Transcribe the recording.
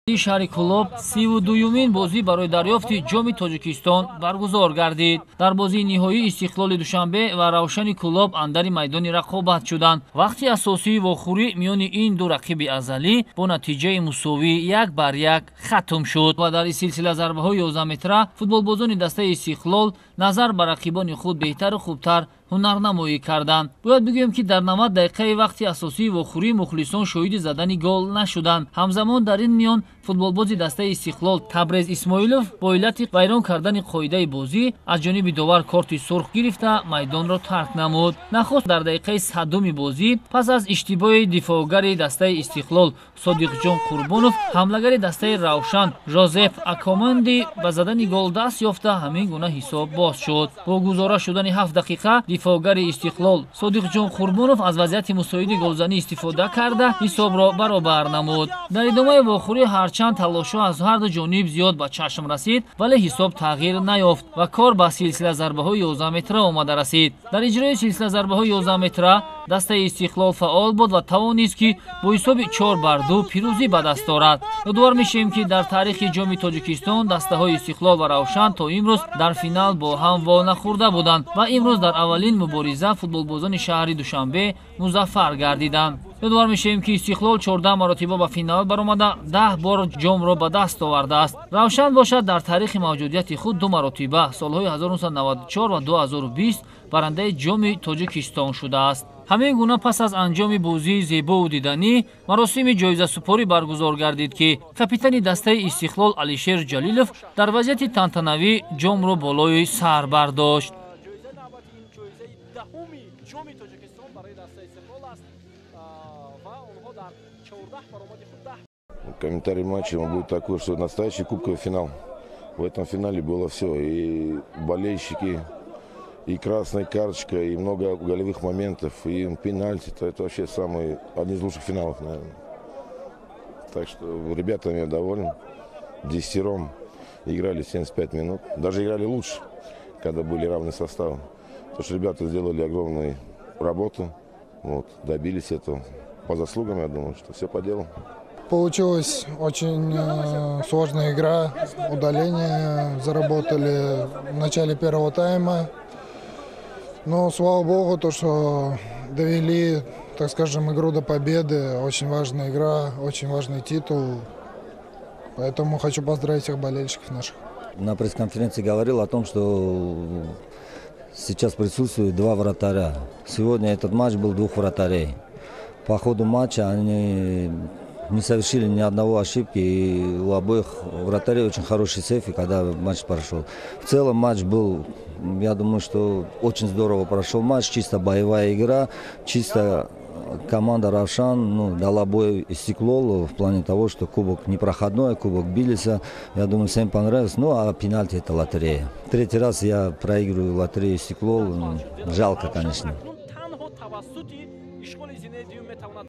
шаҳри Кӯлоб 32-юмин бозӣ барои дарёфти ҷоми Тоҷикистон баргузор гардид. Дар бозии ниҳоии Истиқлоли Душанбе ва Равшани Кӯлоб андари майдони рақобат шуданд. Вақти асосии вохӯрӣ миёни ин ду рақиби азалӣ бо натиҷаи мусовӣ 1-1 хатм шуд ва дар силсила зарбаҳои 11 метра футболбозони дастаи Истиқлол назар ба рақибони худ беҳтару хубтар ҳунарнамоӣ карданд. Бояд бигӯем, ки дар 90 дақиқаи вақти асосии вохӯрӣ мухлисон шоҳиди задани гол нашуданд. Ҳамзамон дар ин миён футболбози дастаи Истиқлол Табрез Исмоилов бо иллати вайрон кардани қоидаи бозӣ аз ҷониби довар корти сурх гирифта майдонро тарк намуд. Нахост дар дақиқаи 100-уми бозӣ пас аз иштибоҳи дифоъгари дастаи Истиқлол Содиқҷон Қурбонов ҳамлагари дастаи Равшан Жозеф Акоманди ба задани гол даст ёфта ҳамин гуна ҳисоб боз шуд. Бо гузора шудани 7 дақиқа дифоъгари Истиқлол Содиқҷон Қурбонов аз вазъияти мусоиди голзанӣ истифода карда ҳисобро баробар намуд. Дар идомаи вохӯрӣ ҳарчанд талошҳо аз ҳарду ҷониб зиёд ба чашм расид, вале ҳисоб тағйир наёфт ва кор ба силсила зарбаҳои 11 метра омада расид. Дар иҷрои силсила зарбаҳои 11 метра дастаи Истиқлол фаъол буд ва тавонист, ки бо ҳисоби 4-2 пирӯзӣ ба даст орад. Ёдовар мешавем, ки дар таърихи ҷоми Тоҷикистон дастаҳои Истиқлол ва Равшан то имрӯз дар финал бо ҳам вол нахӯрда буданд ва имрӯз дар аввалин мубориза футболбозони шаҳри Душанбе музаффар гардиданд. ёдовар мешавем, ки Истиқлол 14 маротиба ба финал баромада 10 бор ҷомро ба даст овардааст. Равшан бошад дар таърихи мавҷудияти худ 2 маротиба солҳои 1994 ва 2020 барандаи ҷоми Тоҷикистон шудааст. ҳамин гуна пас аз анҷоми бозии зебову диданӣ маросими ҷоизасупорӣ баргузор гардид, ки капитани дастаи Истиқлол Алишер Ҷалилов дар вазъияти тантанавӣ ҷомро болои сар бардошт. Комментарий матча будет такой, что настоящий кубковый финал. В этом финале было все. И болельщики, и красная карточка, и много голевых моментов, и пенальти. Это вообще один из лучших финалов, наверное. Так что ребятами я доволен. 10 играли 75 минут. Даже играли лучше, когда были равные составы. Потому что ребята сделали огромную работу. Вот, добились этого. По заслугам, я думаю, что все по делу. Получилась очень сложная игра. Удаление заработали в начале первого тайма. Но, слава богу, то, что довели, так скажем, игру до победы. Очень важная игра, очень важный титул. Поэтому хочу поздравить всех болельщиков наших. На пресс-конференции говорил о том, что сейчас присутствует 2 вратаря. Сегодня этот матч был 2 вратарей. По ходу матча они не совершили ни одного ошибки, и у обоих вратарей очень хороший сейф, когда матч прошел. В целом матч был, я думаю, что очень здорово прошел матч, чисто боевая игра, чисто команда Равшан дала бой Истиқлолу в плане того, что кубок непроходной, кубок Билиса, я думаю, всем понравилось. Ну а пенальти — это лотерея. 3-й раз я проигрываю лотерею Истиқлол, жалко, конечно.